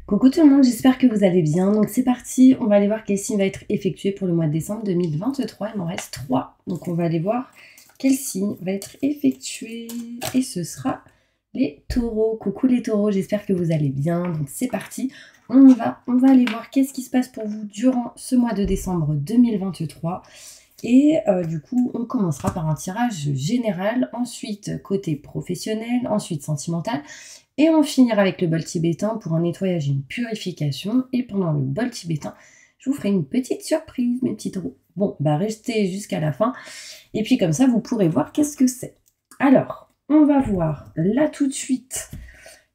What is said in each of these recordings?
Coucou tout le monde, j'espère que vous allez bien. Donc c'est parti, on va aller voir quel signe va être effectué pour le mois de décembre 2023. Il m'en reste 3. Donc on va aller voir quel signe va être effectué. Et ce sera les taureaux. Coucou les taureaux, j'espère que vous allez bien. Donc c'est parti, on y va. On va aller voir qu'est-ce qui se passe pour vous durant ce mois de décembre 2023. Et du coup, on commencera par un tirage général, ensuite côté professionnel, ensuite sentimental. Et on finira avec le bol tibétain pour un nettoyage et une purification. Et pendant le bol tibétain, je vous ferai une petite surprise, mes petits taureaux. Bon, bah restez jusqu'à la fin. Et puis comme ça, vous pourrez voir qu'est-ce que c'est. Alors, on va voir là tout de suite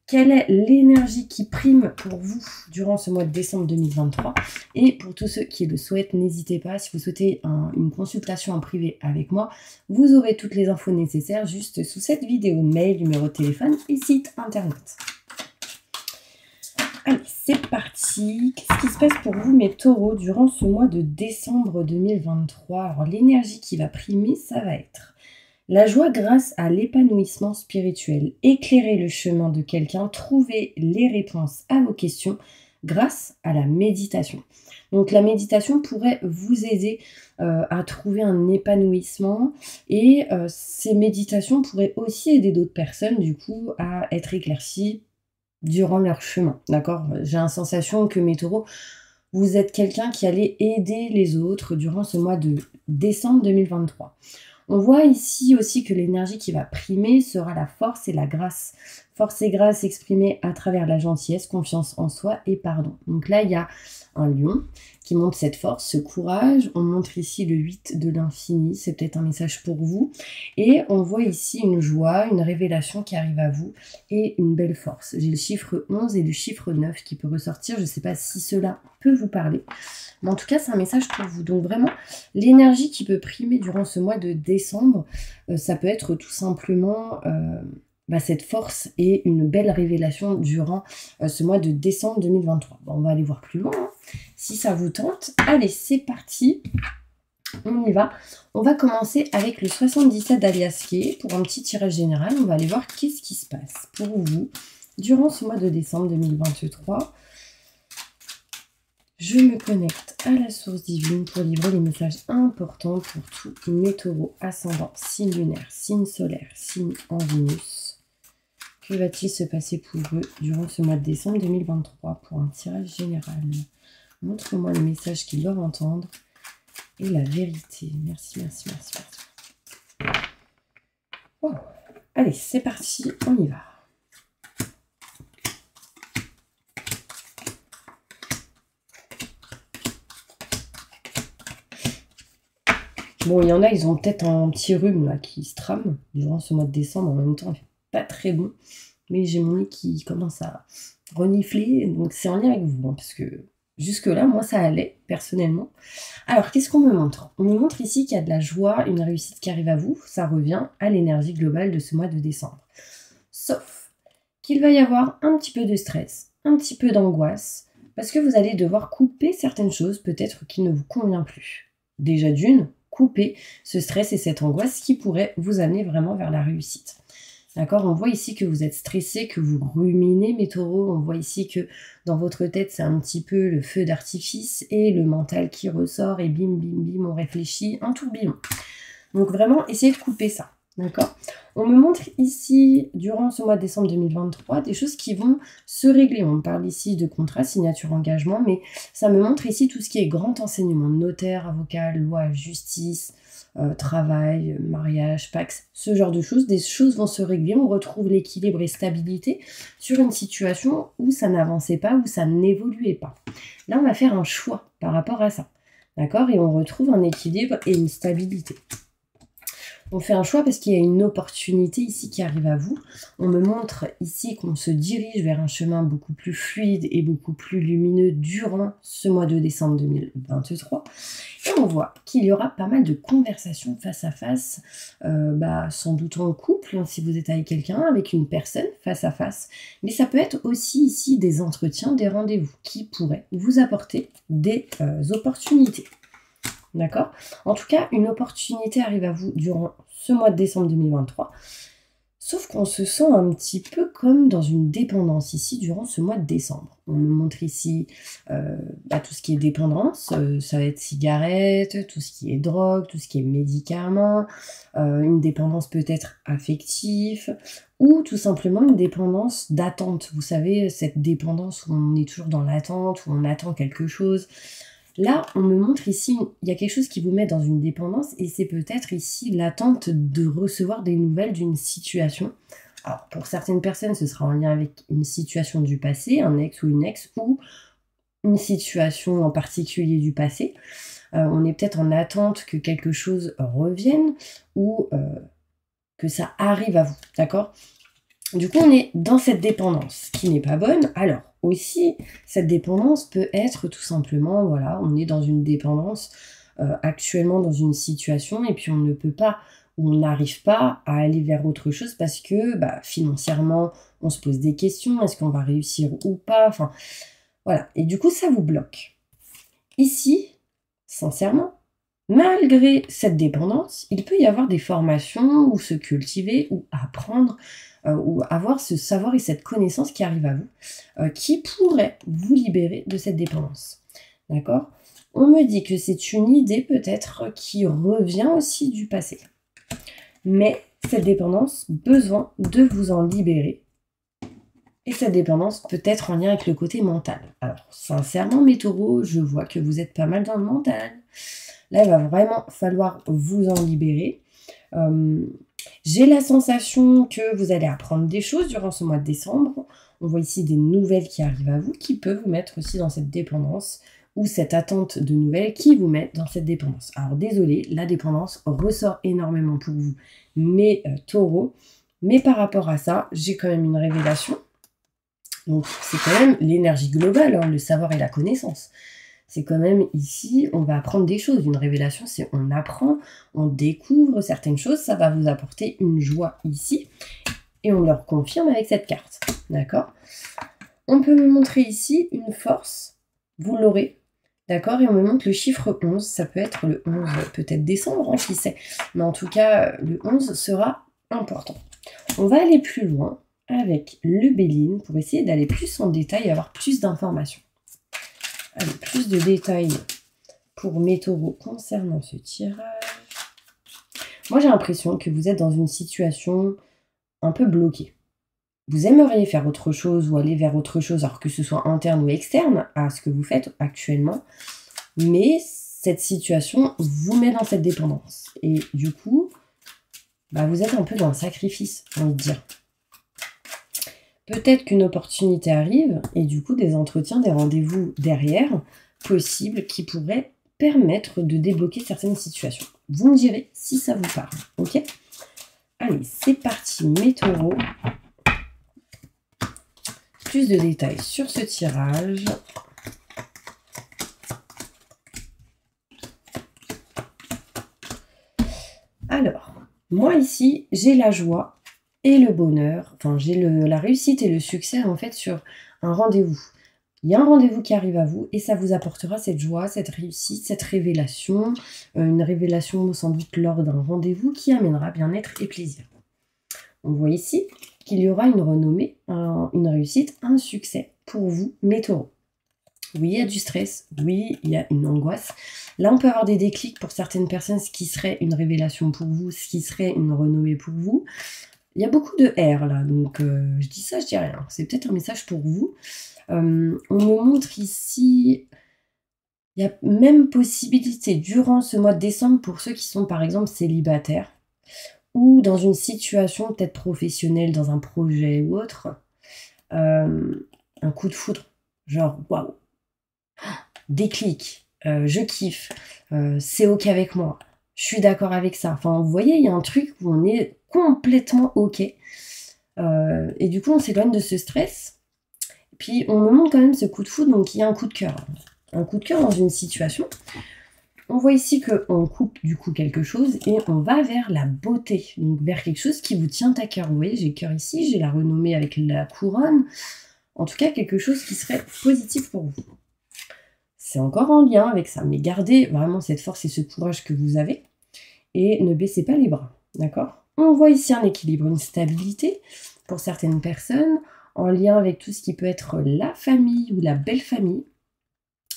quelle est l'énergie qui prime pour vous durant ce mois de décembre 2023. Et pour tous ceux qui le souhaitent, n'hésitez pas, si vous souhaitez une consultation en privé avec moi, vous aurez toutes les infos nécessaires juste sous cette vidéo, mail, numéro de téléphone et site internet. Allez, c'est parti. Qu'est-ce qui se passe pour vous, mes taureaux, durant ce mois de décembre 2023? Alors, l'énergie qui va primer, ça va être la joie grâce à l'épanouissement spirituel, éclairer le chemin de quelqu'un, trouver les réponses à vos questions grâce à la méditation. Donc la méditation pourrait vous aider à trouver un épanouissement et ces méditations pourraient aussi aider d'autres personnes du coup à être éclaircies durant leur chemin. D'accord? J'ai la sensation que mes taureaux, vous êtes quelqu'un qui allait aider les autres durant ce mois de décembre 2023. On voit ici aussi que l'énergie qui va primer sera la force et la grâce. Force et grâce exprimée à travers la gentillesse, confiance en soi et pardon. Donc là, il y a un lion qui montre cette force, ce courage. On montre ici le 8 de l'infini, c'est peut-être un message pour vous. Et on voit ici une joie, une révélation qui arrive à vous et une belle force. J'ai le chiffre 11 et le chiffre 9 qui peut ressortir. Je ne sais pas si cela peut vous parler. Mais en tout cas, c'est un message pour vous. Donc vraiment, l'énergie qui peut primer durant ce mois de décembre, ça peut être tout simplement cette force et une belle révélation durant ce mois de décembre 2023. Bon, on va aller voir plus loin, hein, si ça vous tente. Allez, c'est parti. On y va. On va commencer avec le 77 d'Aliaské pour un petit tirage général. On va aller voir qu'est-ce qui se passe pour vous durant ce mois de décembre 2023. Je me connecte à la source divine pour livrer les messages importants pour tous mes taureaux, ascendant, signe lunaire, signe solaire, signe en Vénus. Que va-t-il se passer pour eux durant ce mois de décembre 2023 pour un tirage général? Montre-moi le message qu'ils doivent entendre et la vérité. Merci, merci, merci, merci. Wow. Allez, c'est parti, on y va. Bon, il y en a, ils ont peut-être un petit rhume là qui se trame durant ce mois de décembre. En même temps, il fait pas très bon. Mais j'ai mon nez qui commence à renifler. Donc, c'est en lien avec vous. Hein, parce que jusque-là, moi, ça allait, personnellement. Alors, qu'est-ce qu'on me montre? On me montre ici qu'il y a de la joie, une réussite qui arrive à vous. Ça revient à l'énergie globale de ce mois de décembre. Sauf qu'il va y avoir un petit peu de stress, un petit peu d'angoisse. Parce que vous allez devoir couper certaines choses, peut-être qui ne vous conviennent plus. Déjà d'une, couper ce stress et cette angoisse qui pourrait vous amener vraiment vers la réussite. D'accord? On voit ici que vous êtes stressé, que vous ruminez, mes taureaux. On voit ici que dans votre tête, c'est un petit peu le feu d'artifice et le mental qui ressort et bim, bim, bim, on réfléchit, un tourbillon. Donc vraiment, essayez de couper ça. D'accord? On me montre ici, durant ce mois de décembre 2023, des choses qui vont se régler. On parle ici de contrat, signature, engagement, mais ça me montre ici tout ce qui est grand enseignement, notaire, avocat, loi, justice, travail, mariage, pax, ce genre de choses. Des choses vont se régler, on retrouve l'équilibre et stabilité sur une situation où ça n'avançait pas, où ça n'évoluait pas. Là, on va faire un choix par rapport à ça. D'accord? Et on retrouve un équilibre et une stabilité. On fait un choix parce qu'il y a une opportunité ici qui arrive à vous. On me montre ici qu'on se dirige vers un chemin beaucoup plus fluide et beaucoup plus lumineux durant ce mois de décembre 2023. Et on voit qu'il y aura pas mal de conversations face à face, sans doute en couple, hein, si vous êtes avec quelqu'un, avec une personne face à face. Mais ça peut être aussi ici des entretiens, des rendez-vous qui pourraient vous apporter des opportunités. D'accord? En tout cas, une opportunité arrive à vous durant ce mois de décembre 2023. Sauf qu'on se sent un petit peu comme dans une dépendance ici durant ce mois de décembre. On me montre ici tout ce qui est dépendance, ça va être cigarettes, tout ce qui est drogue, tout ce qui est médicaments, une dépendance peut-être affective, ou tout simplement une dépendance d'attente. Vous savez, cette dépendance où on est toujours dans l'attente, où on attend quelque chose. Là, on me montre ici, il y a quelque chose qui vous met dans une dépendance et c'est peut-être ici l'attente de recevoir des nouvelles d'une situation. Alors, pour certaines personnes, ce sera en lien avec une situation du passé, un ex ou une ex, ou une situation en particulier du passé. On est peut-être en attente que quelque chose revienne ou que ça arrive à vous, d'accord ? Du coup, on est dans cette dépendance qui n'est pas bonne. Alors, aussi, cette dépendance peut être tout simplement, voilà, on est dans une dépendance actuellement dans une situation et puis on ne peut pas, ou on n'arrive pas à aller vers autre chose parce que financièrement, on se pose des questions, est-ce qu'on va réussir ou pas, enfin, voilà. Et du coup, ça vous bloque. Ici, sincèrement, malgré cette dépendance, il peut y avoir des formations ou se cultiver ou apprendre ou avoir ce savoir et cette connaissance qui arrive à vous, qui pourrait vous libérer de cette dépendance. D'accord ? On me dit que c'est une idée peut-être qui revient aussi du passé. Mais cette dépendance, besoin de vous en libérer. Et cette dépendance peut être en lien avec le côté mental. Alors, sincèrement, mes taureaux, je vois que vous êtes pas mal dans le mental. Là, il va vraiment falloir vous en libérer. J'ai la sensation que vous allez apprendre des choses durant ce mois de décembre. On voit ici des nouvelles qui arrivent à vous, qui peuvent vous mettre aussi dans cette dépendance ou cette attente de nouvelles qui vous met dans cette dépendance. Alors désolé, la dépendance ressort énormément pour vous, mes taureaux. Mais par rapport à ça, j'ai quand même une révélation. Donc c'est quand même l'énergie globale, le savoir et la connaissance. C'est quand même ici, on va apprendre des choses. Une révélation, c'est on apprend, on découvre certaines choses, ça va vous apporter une joie ici. Et on leur confirme avec cette carte. D'accord ? On peut me montrer ici une force, vous l'aurez. D'accord ? Et on me montre le chiffre 11, ça peut être le 11 peut-être décembre, qui sait. Mais en tout cas, le 11 sera important. On va aller plus loin avec le Béline pour essayer d'aller plus en détail et avoir plus d'informations. Allez, plus de détails pour mes taureaux concernant ce tirage. Moi, j'ai l'impression que vous êtes dans une situation un peu bloquée. Vous aimeriez faire autre chose ou aller vers autre chose, alors que ce soit interne ou externe à ce que vous faites actuellement. Mais cette situation vous met dans cette dépendance. Et du coup, vous êtes un peu dans le sacrifice, j'ai envie de dire. Peut-être qu'une opportunité arrive et du coup des entretiens, des rendez-vous derrière possibles qui pourraient permettre de débloquer certaines situations. Vous me direz si ça vous parle, ok ? Allez, c'est parti, mes taureaux. Plus de détails sur ce tirage. Alors, moi ici, j'ai la joie et le bonheur, enfin j'ai la réussite et le succès en fait sur un rendez-vous. Il y a un rendez-vous qui arrive à vous et ça vous apportera cette joie, cette réussite, cette révélation, une révélation sans doute lors d'un rendez-vous qui amènera bien-être et plaisir. On voit ici qu'il y aura une renommée, une réussite, un succès pour vous, mes taureaux. Oui, il y a du stress, oui, il y a une angoisse. Là, on peut avoir des déclics pour certaines personnes, ce qui serait une révélation pour vous, ce qui serait une renommée pour vous. Il y a beaucoup de R là, donc je dis ça, je dis rien. C'est peut-être un message pour vous. On me montre ici, il y a même possibilité durant ce mois de décembre pour ceux qui sont par exemple célibataires ou dans une situation peut-être professionnelle, dans un projet ou autre, un coup de foudre, genre waouh, déclic, je kiffe, c'est ok avec moi, je suis d'accord avec ça. Enfin, vous voyez, il y a un truc où on est complètement ok. Et du coup, on s'éloigne de ce stress. Puis, on me montre quand même ce coup de foudre, donc il y a un coup de cœur. Un coup de cœur dans une situation. On voit ici qu'on coupe du coup quelque chose et on va vers la beauté, donc vers quelque chose qui vous tient à cœur. Vous voyez, j'ai cœur ici, j'ai la renommée avec la couronne. En tout cas, quelque chose qui serait positif pour vous. C'est encore en lien avec ça, mais gardez vraiment cette force et ce courage que vous avez et ne baissez pas les bras, d'accord ? On voit ici un équilibre, une stabilité pour certaines personnes, en lien avec tout ce qui peut être la famille ou la belle famille.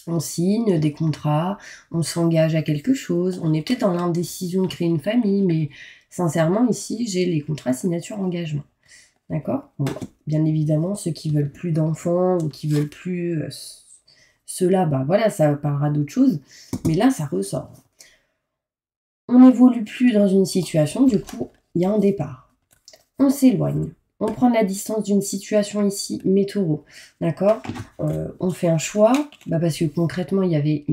On signe des contrats, on s'engage à quelque chose, on est peut-être dans l'indécision de créer une famille, mais sincèrement, ici, j'ai les contrats signature-engagement. D'accord? Bon, bien évidemment, ceux qui veulent plus d'enfants ou qui veulent plus... ceux-là, bah voilà, ça parlera d'autre chose, mais là, ça ressort. On n'évolue plus dans une situation, du coup, il y a un départ. On s'éloigne. On prend la distance d'une situation ici, mes taureaux. D'accord? On fait un choix, parce que concrètement, il y avait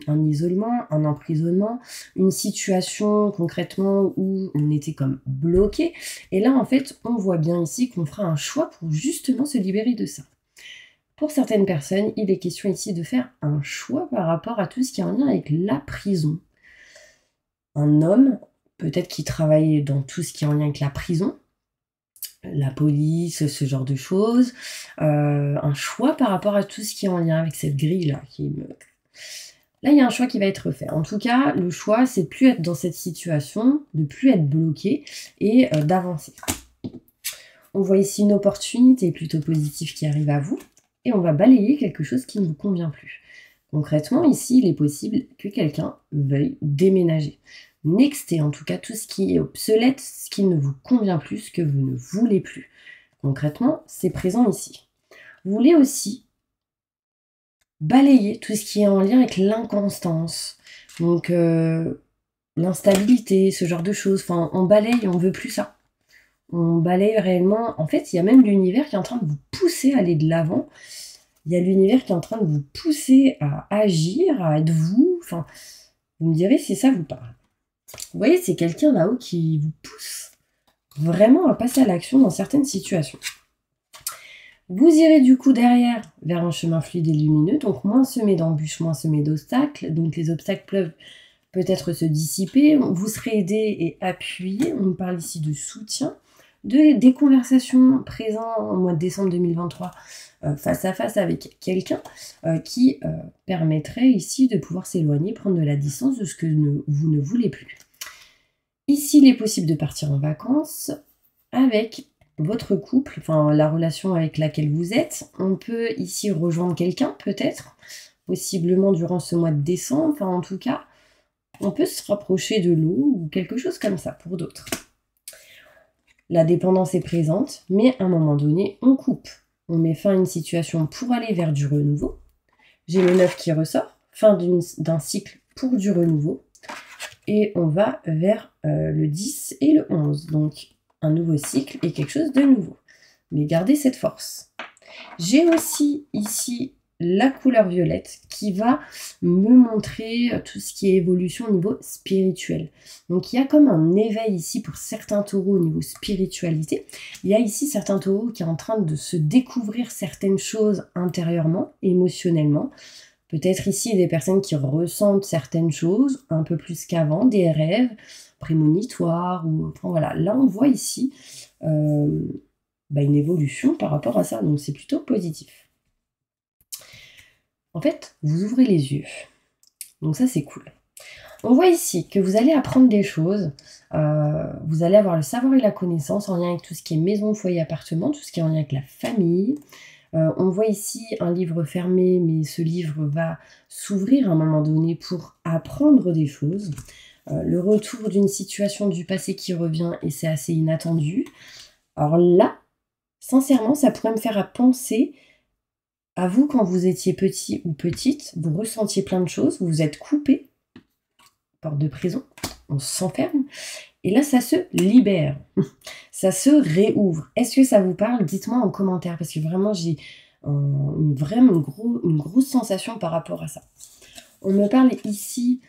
un isolement, un emprisonnement, une situation concrètement où on était comme bloqué. Et là, en fait, on voit bien ici qu'on fera un choix pour justement se libérer de ça. Pour certaines personnes, il est question ici de faire un choix par rapport à tout ce qui est en lien avec la prison. Un homme, peut-être qui travaille dans tout ce qui est en lien avec la prison, la police, ce genre de choses, un choix par rapport à tout ce qui est en lien avec cette grille-là. Là, il y a un choix qui va être fait. En tout cas, le choix, c'est de plus être dans cette situation, de plus être bloqué et d'avancer. On voit ici une opportunité plutôt positive qui arrive à vous et on va balayer quelque chose qui ne vous convient plus. Concrètement, ici, il est possible que quelqu'un veuille déménager. Nexter en tout cas tout ce qui est obsolète, ce qui ne vous convient plus, ce que vous ne voulez plus. Concrètement, c'est présent ici. Vous voulez aussi balayer tout ce qui est en lien avec l'inconstance, donc l'instabilité, ce genre de choses. Enfin, on balaye, on veut plus ça. On balaye réellement. En fait, il y a même l'univers qui est en train de vous pousser à aller de l'avant. Il y a l'univers qui est en train de vous pousser à agir, à être vous. Enfin, vous me direz si ça vous parle. Vous voyez, c'est quelqu'un là-haut qui vous pousse vraiment à passer à l'action dans certaines situations. Vous irez du coup derrière vers un chemin fluide et lumineux, donc moins semé d'embûches, moins semé d'obstacles, donc les obstacles peuvent peut-être se dissiper, vous serez aidé et appuyé, on parle ici de soutien, des conversations présentes au mois de décembre 2023 face à face avec quelqu'un qui permettrait ici de pouvoir s'éloigner, prendre de la distance de ce que vous ne voulez plus. Ici, il est possible de partir en vacances avec votre couple, enfin la relation avec laquelle vous êtes. On peut ici rejoindre quelqu'un, peut-être, possiblement durant ce mois de décembre. Enfin, en tout cas, on peut se rapprocher de l'eau ou quelque chose comme ça pour d'autres. La dépendance est présente, mais à un moment donné, on coupe. On met fin à une situation pour aller vers du renouveau. J'ai le 9 qui ressort, fin d'un cycle pour du renouveau. Et on va vers le 10 et le 11. Donc, un nouveau cycle et quelque chose de nouveau. Mais gardez cette force. J'ai aussi ici la couleur violette qui va me montrer tout ce qui est évolution au niveau spirituel. Donc, il y a comme un éveil ici pour certains taureaux au niveau spiritualité. Il y a ici certains taureaux qui sont en train de se découvrir certaines choses intérieurement, émotionnellement. Peut-être ici des personnes qui ressentent certaines choses un peu plus qu'avant, des rêves prémonitoires. Enfin, voilà. Là, on voit ici une évolution par rapport à ça. Donc, c'est plutôt positif. En fait, vous ouvrez les yeux. Donc ça, c'est cool. On voit ici que vous allez apprendre des choses. Vous allez avoir le savoir et la connaissance en lien avec tout ce qui est maison, foyer, appartement, tout ce qui est en lien avec la famille. On voit ici un livre fermé, mais ce livre va s'ouvrir à un moment donné pour apprendre des choses. Le retour d'une situation du passé qui revient et c'est assez inattendu. Alors là, sincèrement, ça pourrait me faire penser à vous quand vous étiez petit ou petite, vous ressentiez plein de choses, vous vous êtes coupé, porte de prison, on s'enferme. Et là, ça se libère, ça se réouvre. Est-ce que ça vous parle? Dites-moi en commentaire, parce que vraiment, j'ai une grosse sensation par rapport à ça. On me parle ici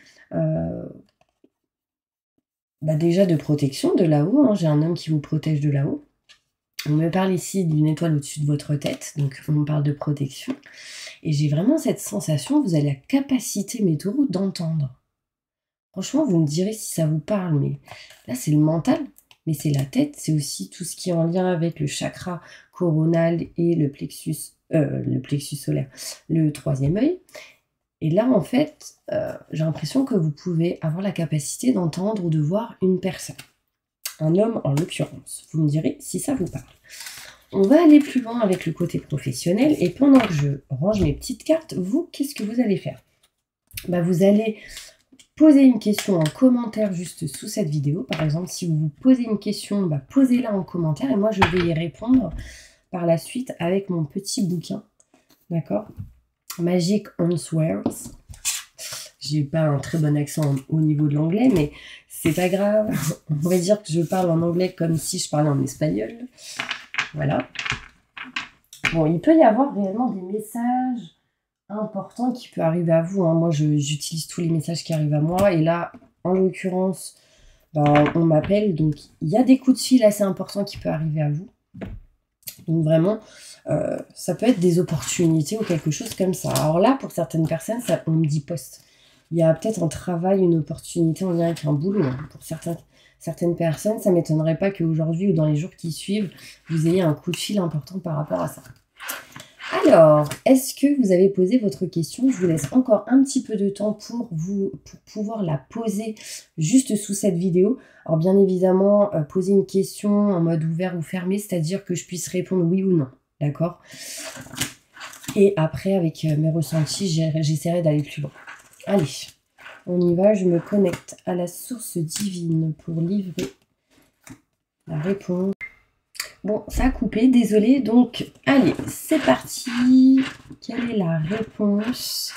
déjà de protection de là-haut. Hein. J'ai un homme qui vous protège de là-haut. On me parle ici d'une étoile au-dessus de votre tête, donc on me parle de protection. Et j'ai vraiment cette sensation, vous avez la capacité, mes taureaux, d'entendre. Franchement, vous me direz si ça vous parle, mais là, c'est le mental, mais c'est la tête, c'est aussi tout ce qui est en lien avec le chakra coronal et le plexus solaire, le troisième œil. Et là, en fait, j'ai l'impression que vous pouvez avoir la capacité d'entendre ou de voir une personne. un homme en l'occurrence. Vous me direz si ça vous parle. On va aller plus loin avec le côté professionnel et pendant que je range mes petites cartes, vous, qu'est-ce que vous allez faire? Vous allez poser une question en commentaire juste sous cette vidéo. Par exemple, si vous vous posez une question, posez-la en commentaire et moi je vais y répondre par la suite avec mon petit bouquin. D'accord? Magic Answers. J'ai pas un très bon accent au niveau de l'anglais, mais c'est pas grave. On pourrait dire que je parle en anglais comme si je parlais en espagnol. Voilà. Bon, il peut y avoir réellement des messages importants qui peuvent arriver à vous. Hein. Moi, j'utilise tous les messages qui arrivent à moi. Et là, en l'occurrence, on m'appelle. Donc, il y a des coups de fil assez importants qui peuvent arriver à vous. Donc, vraiment, ça peut être des opportunités ou quelque chose comme ça. Alors là, pour certaines personnes, on me dit poste. Il y a peut-être un travail, une opportunité en lien avec un boulot. Hein. Pour certaines personnes, ça ne m'étonnerait pas qu'aujourd'hui ou dans les jours qui suivent, vous ayez un coup de fil important par rapport à ça. Alors, est-ce que vous avez posé votre question? Je vous laisse encore un petit peu de temps pour pouvoir la poser juste sous cette vidéo. Alors bien évidemment, poser une question en mode ouvert ou fermé, c'est-à-dire que je puisse répondre oui ou non. D'accord? Et après, avec mes ressentis, j'essaierai d'aller plus loin. Allez, on y va. Je me connecte à la source divine pour livrer la réponse. Bon, ça a coupé, désolé. Donc, allez, c'est parti. Quelle est la réponse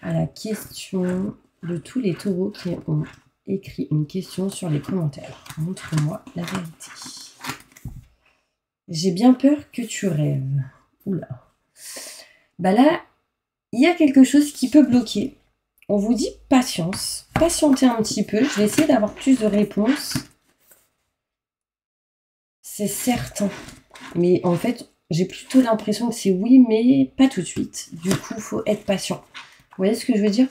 à la question de tous les taureaux qui ont écrit une question sur les commentaires? Montre-moi la vérité. J'ai bien peur que tu rêves. Oula. Là, il y a quelque chose qui peut bloquer. On vous dit patience. Patientez un petit peu. Je vais essayer d'avoir plus de réponses. C'est certain. Mais en fait, j'ai plutôt l'impression que c'est oui, mais pas tout de suite. Du coup, il faut être patient. Vous voyez ce que je veux dire?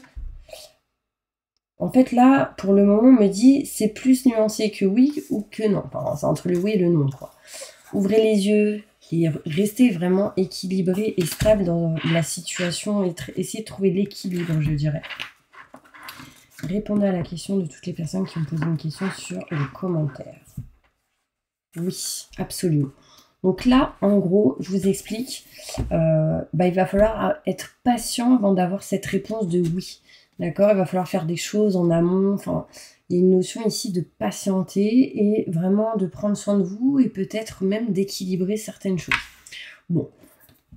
En fait, là, pour le moment, on me dit c'est plus nuancé que oui ou que non. Enfin, c'est entre le oui et le non, quoi. Ouvrez les yeux et restez vraiment équilibré et stable dans la situation et essayez de trouver l'équilibre, je dirais. Répondez à la question de toutes les personnes qui ont posé une question sur les commentaires. Oui, absolument. Donc là, en gros, je vous explique, il va falloir être patient avant d'avoir cette réponse de oui. D'accord? Il va falloir faire des choses en amont. Enfin, il y a une notion ici de patienter et vraiment de prendre soin de vous et peut-être même d'équilibrer certaines choses. Bon,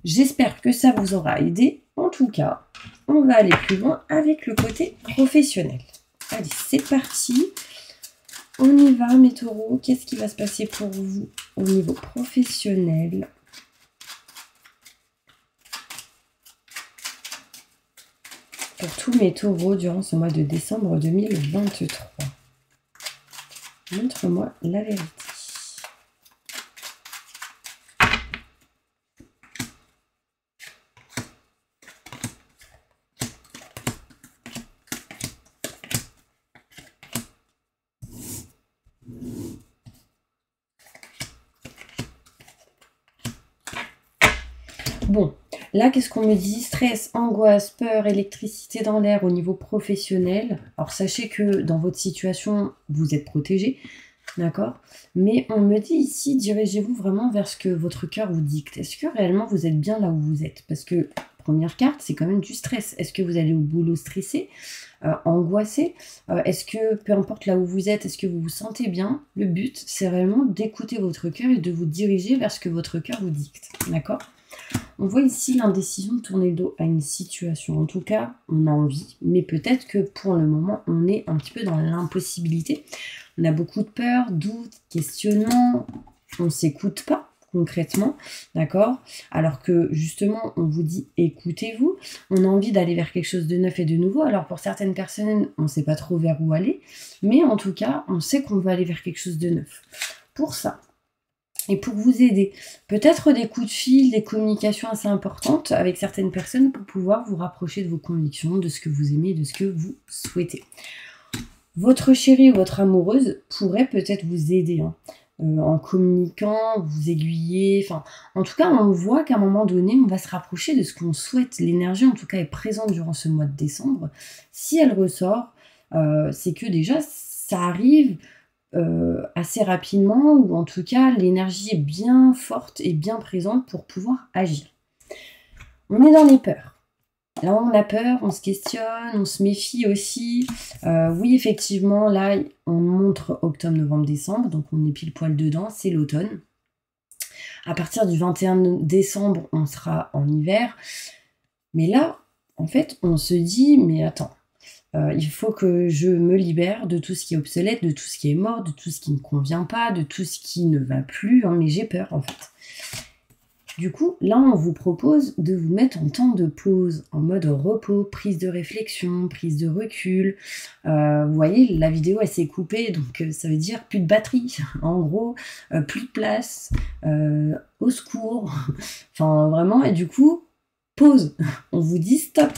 j'espère que ça vous aura aidé. En tout cas, on va aller plus loin avec le côté professionnel. Allez, c'est parti. On y va, mes taureaux. Qu'est-ce qui va se passer pour vous au niveau professionnel? Pour tous mes taureaux durant ce mois de décembre 2023. Montre-moi la vérité. Bon, là, qu'est-ce qu'on me dit? Stress, angoisse, peur, électricité dans l'air au niveau professionnel. Alors, sachez que dans votre situation, vous êtes protégé, d'accord? Mais on me dit ici, dirigez-vous vraiment vers ce que votre cœur vous dicte. Est-ce que réellement, vous êtes bien là où vous êtes? Parce que, première carte, c'est quand même du stress. Est-ce que vous allez au boulot stressé, angoissé? Est-ce que, peu importe là où vous êtes, est-ce que vous vous sentez bien? Le but, c'est vraiment d'écouter votre cœur et de vous diriger vers ce que votre cœur vous dicte, d'accord? On voit ici l'indécision de tourner le dos à une situation. En tout cas, on a envie, mais peut-être que pour le moment, on est un petit peu dans l'impossibilité. On a beaucoup de peur, doutes, questionnements. On ne s'écoute pas concrètement, d'accord? Alors que justement, on vous dit écoutez-vous. On a envie d'aller vers quelque chose de neuf et de nouveau. Alors pour certaines personnes, on ne sait pas trop vers où aller, mais en tout cas, on sait qu'on va aller vers quelque chose de neuf. Pour ça, et pour vous aider, peut-être des coups de fil, des communications assez importantes avec certaines personnes pour pouvoir vous rapprocher de vos convictions, de ce que vous aimez, de ce que vous souhaitez. Votre chérie ou votre amoureuse pourrait peut-être vous aider en communiquant, vous aiguiller. Enfin, en tout cas, on voit qu'à un moment donné, on va se rapprocher de ce qu'on souhaite. L'énergie, en tout cas, est présente durant ce mois de décembre. Si elle ressort, c'est que déjà, ça arrive assez rapidement, ou en tout cas, l'énergie est bien forte et bien présente pour pouvoir agir. On est dans les peurs. Là, on a peur, on se questionne, on se méfie aussi. Oui, effectivement, là, on montre octobre, novembre, décembre, donc on est pile poil dedans, c'est l'automne. À partir du 21 décembre, on sera en hiver. Mais là, en fait, on se dit, mais attends, il faut que je me libère de tout ce qui est obsolète, de tout ce qui est mort, de tout ce qui ne convient pas, de tout ce qui ne va plus, hein, mais j'ai peur, en fait. Du coup, là, on vous propose de vous mettre en temps de pause, en mode repos, prise de réflexion, prise de recul. Vous voyez, la vidéo, elle s'est coupée, donc ça veut dire plus de batterie. En gros, plus de place, au secours. Enfin, vraiment, et du coup, pause. On vous dit stop.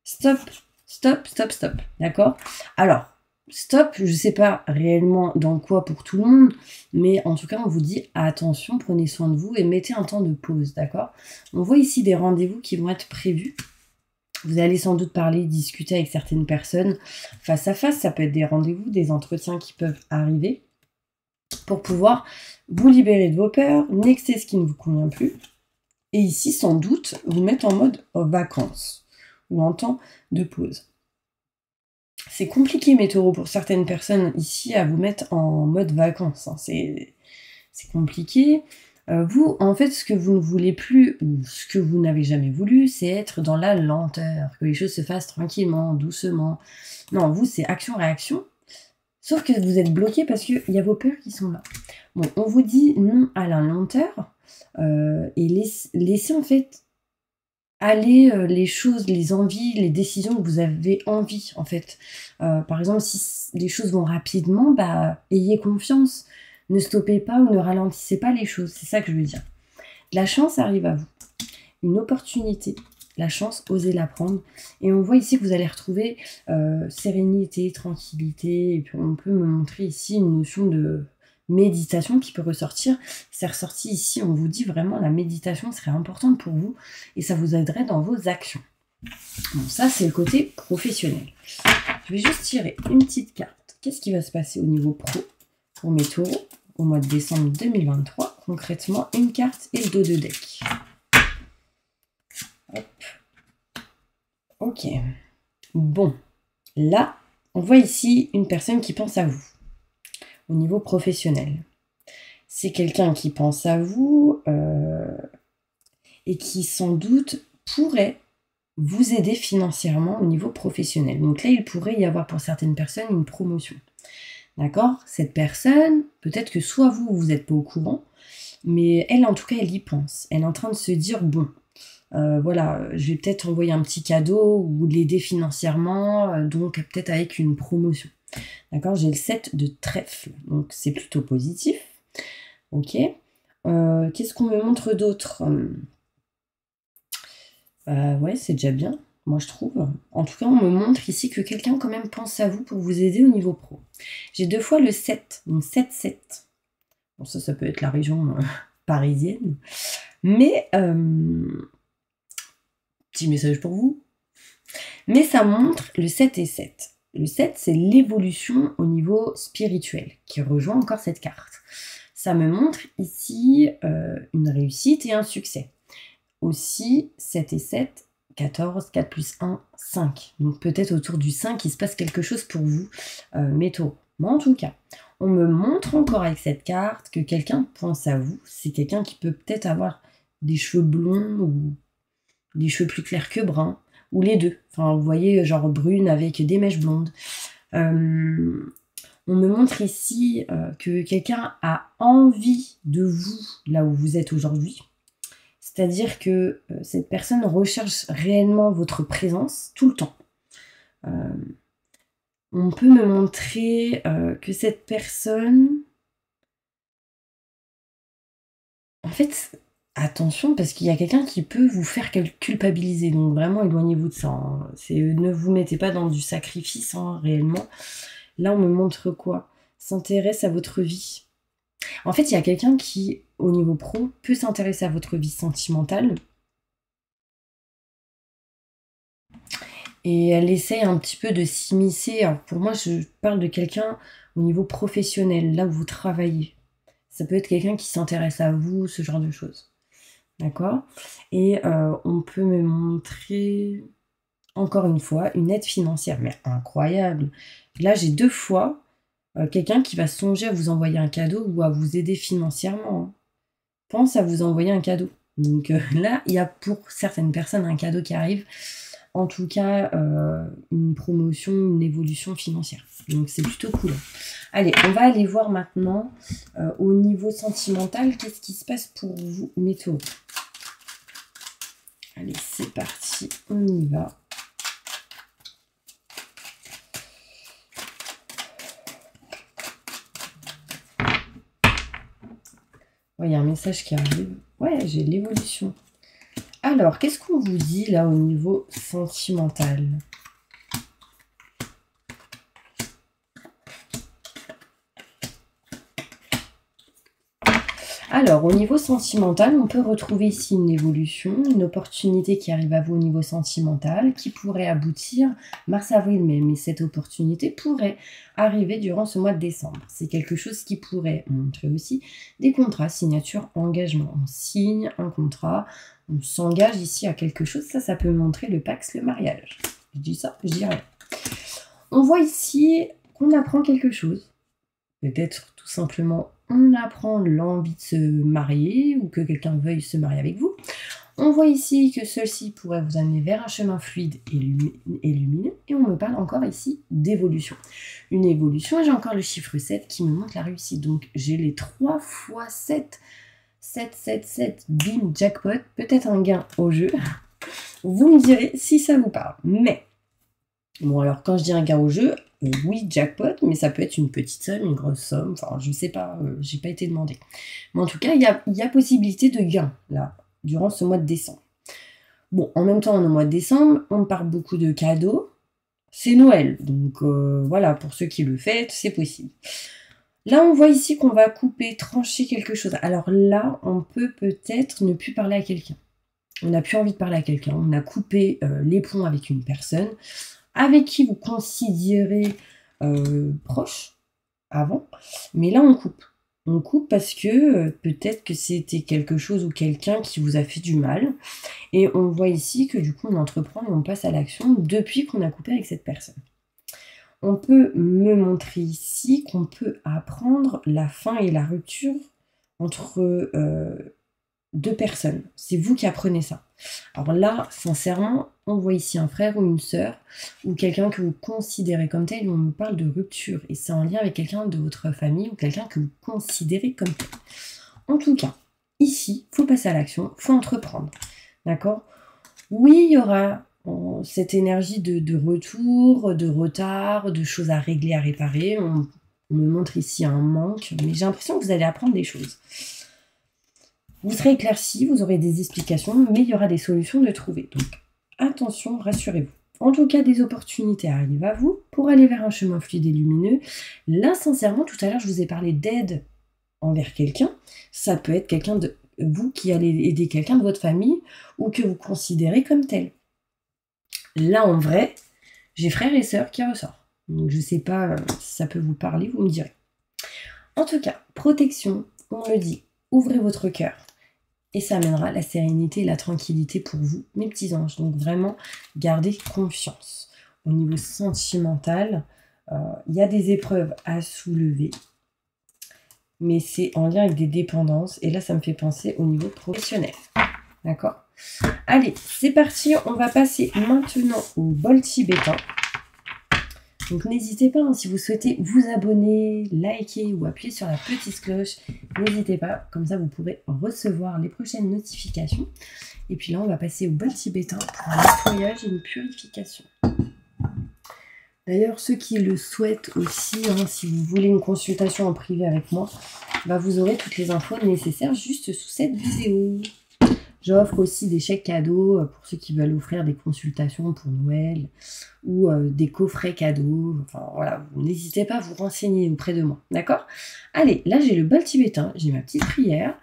Stop, stop, stop, stop. D'accord? Alors, stop, je ne sais pas réellement dans quoi pour tout le monde, mais en tout cas, on vous dit attention, prenez soin de vous et mettez un temps de pause, d'accord? On voit ici des rendez-vous qui vont être prévus. Vous allez sans doute parler, discuter avec certaines personnes face à face. Ça peut être des rendez-vous, des entretiens qui peuvent arriver pour pouvoir vous libérer de vos peurs, nexter ce qui ne vous convient plus. Et ici, sans doute, vous mettre en mode vacances ou en temps de pause. C'est compliqué, mes taureaux, pour certaines personnes ici à vous mettre en mode vacances. Hein. C'est compliqué. Vous, en fait, ce que vous ne voulez plus, ou ce que vous n'avez jamais voulu, c'est être dans la lenteur, que les choses se fassent tranquillement, doucement. Non, vous, c'est action-réaction. Sauf que vous êtes bloqué parce qu'il y a vos peurs qui sont là. Bon, on vous dit non à la lenteur et laissez en fait aller les choses, les envies, les décisions que vous avez envie, en fait. Par exemple, si les choses vont rapidement, bah, ayez confiance. Ne stoppez pas ou ne ralentissez pas les choses. C'est ça que je veux dire. La chance arrive à vous. Une opportunité. La chance, osez la prendre. Et on voit ici que vous allez retrouver sérénité, tranquillité. Et puis on peut me montrer ici une notion de méditation qui peut ressortir. C'est ressorti ici, on vous dit vraiment la méditation serait importante pour vous et ça vous aiderait dans vos actions. Bon, ça c'est le côté professionnel. Je vais juste tirer une petite carte. Qu'est-ce qui va se passer au niveau pro pour mes taureaux au mois de décembre 2023? Concrètement, une carte et le dos de deck. Hop. Ok. Bon. Là, on voit ici une personne qui pense à vous. Au niveau professionnel. C'est quelqu'un qui pense à vous et qui sans doute pourrait vous aider financièrement au niveau professionnel. Donc là, il pourrait y avoir pour certaines personnes une promotion. D'accord? Cette personne, peut-être que soit vous, vous n'êtes pas au courant, mais elle, en tout cas, elle y pense. Elle est en train de se dire, bon, voilà, je vais peut-être envoyer un petit cadeau ou l'aider financièrement, donc peut-être avec une promotion. D'accord, j'ai le 7 de trèfle, donc c'est plutôt positif. Ok. Qu'est-ce qu'on me montre d'autre? Ouais, c'est déjà bien, moi je trouve. En tout cas, on me montre ici que quelqu'un quand même pense à vous pour vous aider au niveau pro. J'ai 2 fois le 7, donc 7-7. Bon, ça peut être la région parisienne. Mais, petit message pour vous. Mais ça montre le 7 et 7. Le 7, c'est l'évolution au niveau spirituel, qui rejoint encore cette carte. Ça me montre ici une réussite et un succès. Aussi, 7 et 7, 14, 4 plus 1, 5. Donc peut-être autour du 5, il se passe quelque chose pour vous, mes taureaux. Mais en tout cas, on me montre encore avec cette carte que quelqu'un pense à vous. C'est quelqu'un qui peut peut-être avoir des cheveux blonds ou des cheveux plus clairs que bruns, ou les deux. Enfin, vous voyez, genre brune avec des mèches blondes. On me montre ici que quelqu'un a envie de vous là où vous êtes aujourd'hui. C'est-à-dire que cette personne recherche réellement votre présence tout le temps. On peut me montrer que cette personne... En fait... Attention, parce qu'il y a quelqu'un qui peut vous faire culpabiliser. Donc vraiment, éloignez-vous de ça. Hein. Ne vous mettez pas dans du sacrifice, hein, réellement. Là, on me montre quoi? S'intéresse à votre vie. En fait, il y a quelqu'un qui, au niveau pro, peut s'intéresser à votre vie sentimentale. Et elle essaye un petit peu de s'immiscer. Alors pour moi, je parle de quelqu'un au niveau professionnel, là où vous travaillez. Ça peut être quelqu'un qui s'intéresse à vous, ce genre de choses. D'accord? Et on peut me montrer, encore une fois, une aide financière. Mais incroyable! Là, j'ai 2 fois quelqu'un qui va songer à vous envoyer un cadeau ou à vous aider financièrement, hein. Pense à vous envoyer un cadeau. Donc là, il y a pour certaines personnes un cadeau qui arrive. En tout cas, une promotion, une évolution financière. Donc c'est plutôt cool. Allez, on va aller voir maintenant au niveau sentimental, qu'est-ce qui se passe pour vous, mes taureaux. Allez, c'est parti, on y va. Ouais, il y a un message qui arrive. Ouais, j'ai l'évolution. Alors, qu'est-ce qu'on vous dit là au niveau sentimental? Alors, au niveau sentimental, on peut retrouver ici une évolution, une opportunité qui arrive à vous au niveau sentimental, qui pourrait aboutir mars-avril même. Et cette opportunité pourrait arriver durant ce mois de décembre. C'est quelque chose qui pourrait montrer aussi des contrats, signature, engagement. On signe un contrat, on s'engage ici à quelque chose. Ça peut montrer le Pax, le mariage. Je dis ça, je dis rien. On voit ici qu'on apprend quelque chose. Peut-être tout simplement on apprend l'envie de se marier ou que quelqu'un veuille se marier avec vous. On voit ici que ceci pourrait vous amener vers un chemin fluide et lumineux. Et on me parle encore ici d'évolution. Une évolution, et j'ai encore le chiffre 7 qui me montre la réussite. Donc j'ai les 3 fois 7. 7, 7, 7, bim, jackpot. Peut-être un gain au jeu. Vous me direz si ça vous parle. Mais, bon alors quand je dis un gain au jeu, oui, jackpot, mais ça peut être une petite somme, une grosse somme, enfin je sais pas, j'ai pas été demandé. Mais en tout cas, il y a possibilité de gain, là, durant ce mois de décembre. Bon, en même temps, au mois de décembre, on parle beaucoup de cadeaux, c'est Noël, donc voilà, pour ceux qui le fêtent, c'est possible. Là, on voit ici qu'on va couper, trancher quelque chose. Alors là, on peut peut-être ne plus parler à quelqu'un. On n'a plus envie de parler à quelqu'un, on a coupé les ponts avec une personne, avec qui vous considérez proche avant, mais là on coupe. On coupe parce que peut-être que c'était quelque chose ou quelqu'un qui vous a fait du mal, et on voit ici que du coup on entreprend et on passe à l'action depuis qu'on a coupé avec cette personne. On peut me montrer ici qu'on peut apprendre la fin et la rupture entre 2 personnes. C'est vous qui apprenez ça. Alors là, sincèrement, on voit ici un frère ou une sœur, ou quelqu'un que vous considérez comme tel, et on nous parle de rupture. Et c'est en lien avec quelqu'un de votre famille, ou quelqu'un que vous considérez comme tel. En tout cas, ici, il faut passer à l'action, il faut entreprendre. D'accord? Oui, il y aura cette énergie de retour, de retard, de choses à régler, à réparer. On me montre ici un manque, mais j'ai l'impression que vous allez apprendre des choses. Vous serez éclairci, vous aurez des explications, mais il y aura des solutions de trouver. Donc, attention, rassurez-vous. En tout cas, des opportunités arrivent à vous pour aller vers un chemin fluide et lumineux. Là, sincèrement, tout à l'heure, je vous ai parlé d'aide envers quelqu'un. Ça peut être quelqu'un de vous qui allez aider quelqu'un de votre famille ou que vous considérez comme tel. Là, en vrai, j'ai frères et sœurs qui ressortent. Donc, je ne sais pas si ça peut vous parler, vous me direz. En tout cas, protection, on le dit, ouvrez votre cœur. Et ça amènera la sérénité et la tranquillité pour vous, mes petits anges. Donc vraiment, gardez confiance. Au niveau sentimental, il y a des épreuves à soulever, mais c'est en lien avec des dépendances. Et là, ça me fait penser au niveau professionnel. D'accord? Allez, c'est parti. On va passer maintenant au bol tibétain. Donc n'hésitez pas, hein, si vous souhaitez vous abonner, liker ou appuyer sur la petite cloche, n'hésitez pas, comme ça vous pourrez recevoir les prochaines notifications. Et puis là, on va passer au bol tibétain pour un nettoyage et une purification. D'ailleurs, ceux qui le souhaitent aussi, hein, si vous voulez une consultation en privé avec moi, bah, vous aurez toutes les infos nécessaires juste sous cette vidéo. J'offre aussi des chèques cadeaux pour ceux qui veulent offrir des consultations pour Noël ou des coffrets cadeaux. Enfin voilà, n'hésitez pas à vous renseigner auprès de moi, d'accord? Allez, là j'ai le bol tibétain, j'ai ma petite prière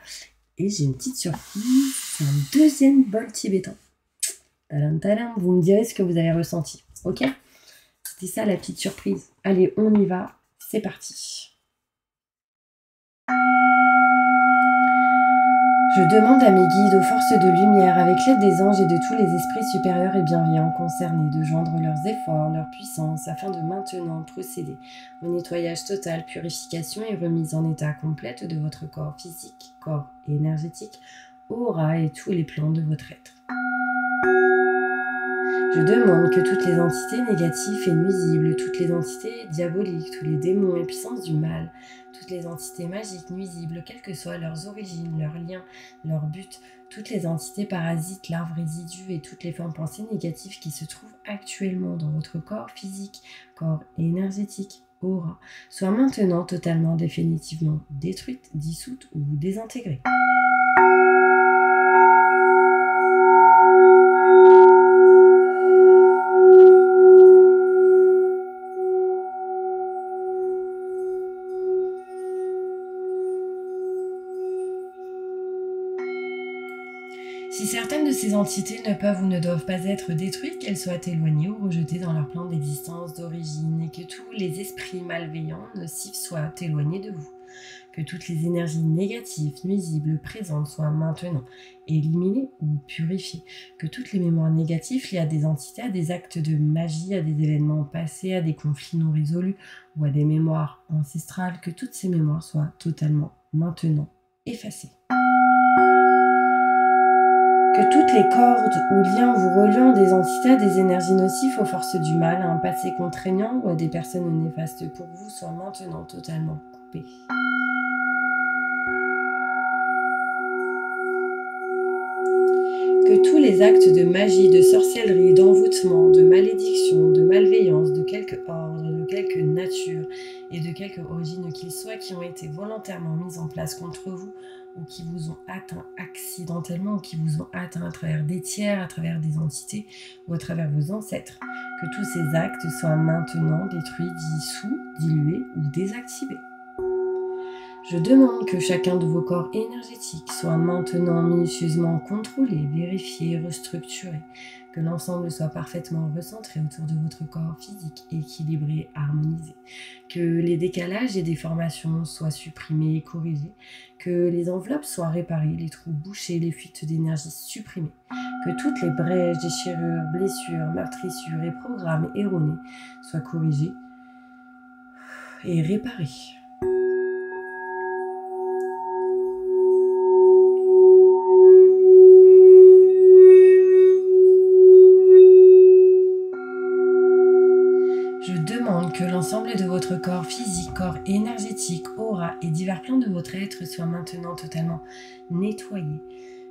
et j'ai une petite surprise, c'est un deuxième bol tibétain. Tadam, tadam, vous me direz ce que vous avez ressenti. ok? C'était ça la petite surprise. Allez, on y va, c'est parti. Je demande à mes guides, aux forces de lumière, avec l'aide des anges et de tous les esprits supérieurs et bienveillants concernés, de joindre leurs efforts, leur puissance, afin de maintenant procéder au nettoyage total, purification et remise en état complète de votre corps physique, corps énergétique, aura et tous les plans de votre être. Je demande que toutes les entités négatives et nuisibles, toutes les entités diaboliques, tous les démons et puissances du mal, toutes les entités magiques nuisibles, quelles que soient leurs origines, leurs liens, leur but, toutes les entités parasites, larves résidus et toutes les formes pensées négatives qui se trouvent actuellement dans votre corps physique, corps énergétique, aura, soient maintenant totalement définitivement détruites, dissoutes ou désintégrées. Si certaines de ces entités ne peuvent ou ne doivent pas être détruites, qu'elles soient éloignées ou rejetées dans leur plan d'existence d'origine, et que tous les esprits malveillants, nocifs, soient éloignés de vous. Que toutes les énergies négatives, nuisibles, présentes soient maintenant éliminées ou purifiées. Que toutes les mémoires négatives liées à des entités, à des actes de magie, à des événements passés, à des conflits non résolus ou à des mémoires ancestrales, que toutes ces mémoires soient totalement maintenant effacées. Que toutes les cordes ou liens vous reliant à des entités, à des énergies nocives, aux forces du mal, à un passé contraignant ou à des personnes néfastes pour vous soient maintenant totalement coupées. Que tous les actes de magie, de sorcellerie, d'envoûtement, de malédiction, de malveillance, de quelque ordre, de quelque nature et de quelque origine qu'ils soient, qui ont été volontairement mis en place contre vous, ou qui vous ont atteint accidentellement, ou qui vous ont atteint à travers des tiers, à travers des entités, ou à travers vos ancêtres, que tous ces actes soient maintenant détruits, dissous, dilués ou désactivés. Je demande que chacun de vos corps énergétiques soit maintenant minutieusement contrôlé, vérifié, restructuré, que l'ensemble soit parfaitement recentré autour de votre corps physique, équilibré, harmonisé, que les décalages et déformations soient supprimés et corrigés, que les enveloppes soient réparées, les trous bouchés, les fuites d'énergie supprimées, que toutes les brèches, déchirures, blessures, meurtrissures et programmes erronés soient corrigés et réparés. Je demande que l'ensemble de votre corps physique, corps énergétique, aura et divers plans de votre être soient maintenant totalement nettoyés,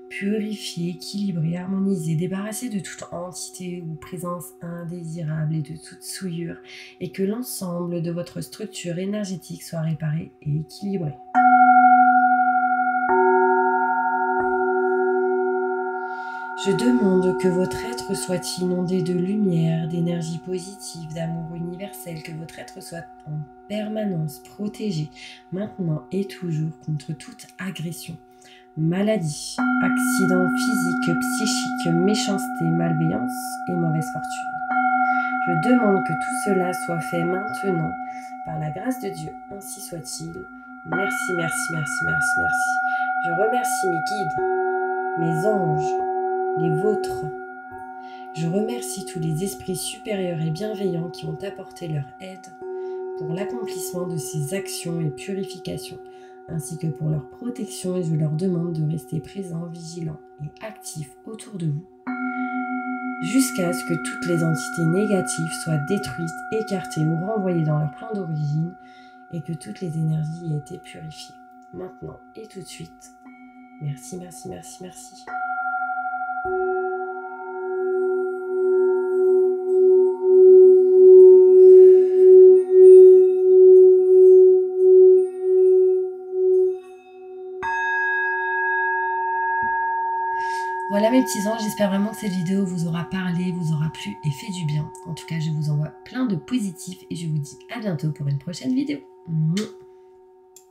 purifiés, équilibrés, harmonisés, débarrassés de toute entité ou présence indésirable et de toute souillure, et que l'ensemble de votre structure énergétique soit réparé et équilibré. Je demande que votre être soit inondé de lumière, d'énergie positive, d'amour universel, que votre être soit en permanence protégé, maintenant et toujours, contre toute agression, maladie, accident physique, psychique, méchanceté, malveillance et mauvaise fortune. Je demande que tout cela soit fait maintenant, par la grâce de Dieu, ainsi soit-il. Merci, merci, merci, merci, merci. Je remercie mes guides, mes anges, les vôtres. Je remercie tous les esprits supérieurs et bienveillants qui ont apporté leur aide pour l'accomplissement de ces actions et purifications, ainsi que pour leur protection, et je leur demande de rester présents, vigilants et actifs autour de vous, jusqu'à ce que toutes les entités négatives soient détruites, écartées ou renvoyées dans leur plan d'origine, et que toutes les énergies aient été purifiées, maintenant et tout de suite. Merci, merci, merci, merci. Voilà mes petits anges, j'espère vraiment que cette vidéo vous aura parlé, vous aura plu et fait du bien. En tout cas, je vous envoie plein de positifs et je vous dis à bientôt pour une prochaine vidéo.